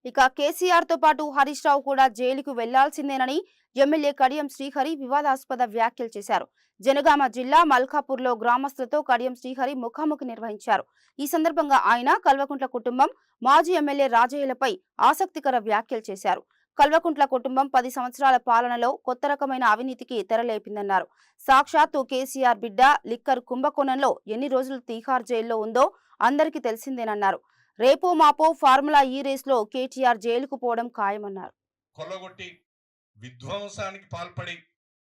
ఇక కేసీఆర్ తో పాటు హరీష్ రావు కూడా జైలుకు వెళ్లాల్సిందేనని ఎమ్మెల్యే కడియం శ్రీహరి వివాదాస్పద వ్యాఖ్యలు చేశారు. జనగామ జిల్లా మల్కాపూర్లో గ్రామస్తులతో కడియం శ్రీహరి ముఖాముఖి నిర్వహించారు. ఈ సందర్భంగా ఆయన కల్వకుంట్ల కుటుంబం, మాజీ ఎమ్మెల్యే రాజయ్యలపై ఆసక్తికర వ్యాఖ్యలు చేశారు. కల్వకుంట్ల కుటుంబం 10 సంవత్సరాల పాలనలో కొత్త రకమైన అవినీతికి తెరలేపిందన్నారు. సాక్షాత్తు కేసీఆర్ బిడ్డ లిక్కర్ కుంభకోణంలో ఎన్ని రోజులు తీహార్ జైల్లో ఉందో అందరికీ తెలిసిందేనన్నారు. రేపో మాపో ఫార్ములా ఈ రేస్లో కేటీఆర్ జైలుకు పోవడం ఖాయమన్నారు. కొల్లగొట్టి విధ్వంసానికి పాల్పడి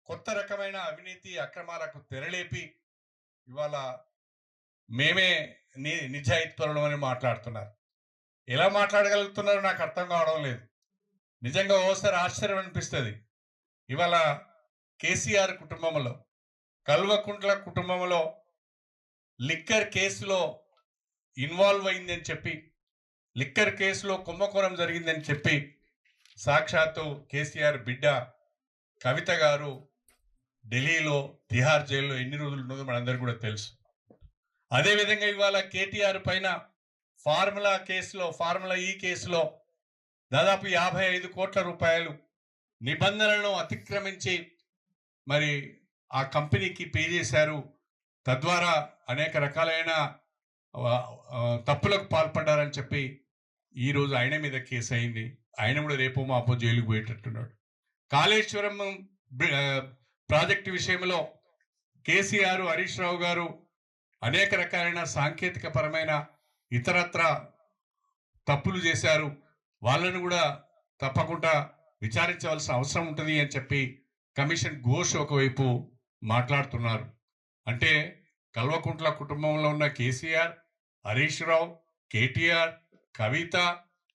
కొత్త రకమైన అవినీతి అక్రమాలకు తెరలేపి ఇవాళ మేమే నిజాయితీపరులం అని మాట్లాడుతున్నారు. ఎలా మాట్లాడగలుగుతున్నారో నాకు అర్థం కావడం లేదు. నిజంగా ఓసారి ఆశ్చర్యం అనిపిస్తుంది. ఇవాళ కేసీఆర్ కుటుంబంలో, కల్వకుంట్ల కుటుంబంలో లిక్కర్ కేసులో ఇన్వాల్వ్ అయిందని చెప్పి, లిక్కర్ కేసులో కుంభకోణం జరిగిందని చెప్పి సాక్షాత్తు కేసీఆర్ బిడ్డ కవిత గారు ఢిల్లీలో తిహార్ జైల్లో ఎన్ని రోజులు ఉన్నదో మనందరికీ కూడా తెలుసు. అదేవిధంగా ఇవాళ కేటీఆర్ పైన ఫార్ములా ఈ కేసులో దాదాపు 55 కోట్ల రూపాయలు నిబంధనలను అతిక్రమించి మరి ఆ కంపెనీకి పే చేశారు. తద్వారా అనేక రకాలైన తప్పులకు పాల్పడ్డారని చెప్పి ఈరోజు ఆయన మీద కేసు అయింది. ఆయన కూడా రేపు మాపో జైలుకు పోయేటట్టున్నాడు. కాళేశ్వరం ప్రాజెక్టు విషయంలో కేసీఆర్, హరీష్ రావు గారు అనేక రకాలైన సాంకేతిక పరమైన ఇతరత్ర తప్పులు చేశారు. వాళ్ళను కూడా తప్పకుండా విచారించవలసిన అవసరం ఉంటుంది అని చెప్పి కమిషన్ ఘోష్ ఒకవైపు మాట్లాడుతున్నారు. అంటే కల్వకుంట్ల కుటుంబంలో ఉన్న కేసీఆర్, హరీష్ రావు, కేటీఆర్, కవిత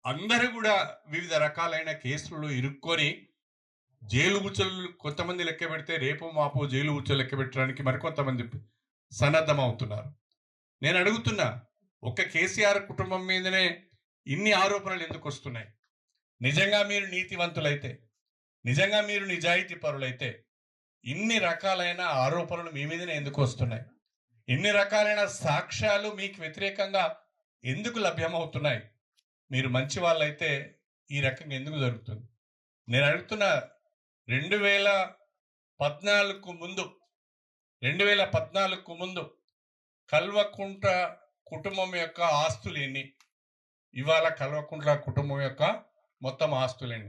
అందరూ కూడా వివిధ రకాలైన కేసులలో ఇరుక్కొని జైలు ఉచ్చులు కొంతమంది లెక్క పెడితే రేపు మాపో జైలు ఉచ్చులు లెక్క పెట్టడానికి మరికొంతమంది సన్నద్ధం అవుతున్నారు. నేను అడుగుతున్నా, ఒక్క కేసీఆర్ కుటుంబం మీదనే ఇన్ని ఆరోపణలు ఎందుకు వస్తున్నాయి? నిజంగా మీరు నీతివంతులైతే, నిజంగా మీరు నిజాయితీ పరులైతే ఇన్ని రకాలైన ఆరోపణలు మీ మీదనే ఎందుకు వస్తున్నాయి? ఇన్ని రకాలైన సాక్ష్యాలు మీకు వ్యతిరేకంగా ఎందుకు లభ్యమవుతున్నాయి? మీరు మంచి వాళ్ళైతే ఈ రకంగా ఎందుకు జరుగుతుంది? నేను అడుగుతున్నా, 2014 ముందు కల్వకుంట్ల కుటుంబం యొక్క ఆస్తులు ఎన్ని? ఇవాళ కల్వకుంట్ల కుటుంబం యొక్క మొత్తం ఆస్తులు ఎన్ని?